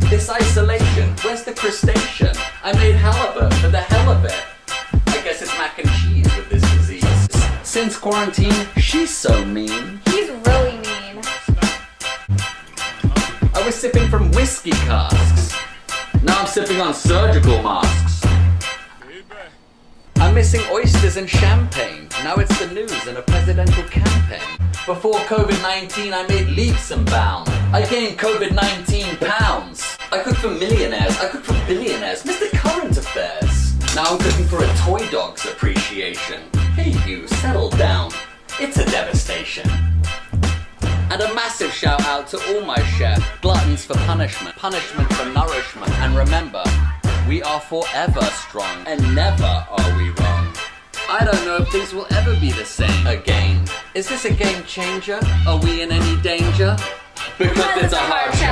This isolation, where's the crustacean? I made halibut for the hell of it. I guess it's mac and cheese with this disease. Since quarantine, she's so mean. He's really mean. I was sipping from whiskey casks. Now I'm sipping on surgical masks. I'm missing oysters and champagne. Now it's the news and a presidential campaign. Before COVID-19, I made leaps and bounds. I gained COVID-19 pounds. I cook for millionaires. I cook for billionaires. Mr. Current Affairs. Now I'm cooking for a toy dog's appreciation. Hey you, settle down. It's a devastation. And a massive shout out to all my chefs. Gluttons for punishment, punishment for nourishment. And remember, we are forever strong, and never are we wrong. I don't know if things will ever be the same again. Is this a game changer? Are we in any danger? Because it's a hard challenge.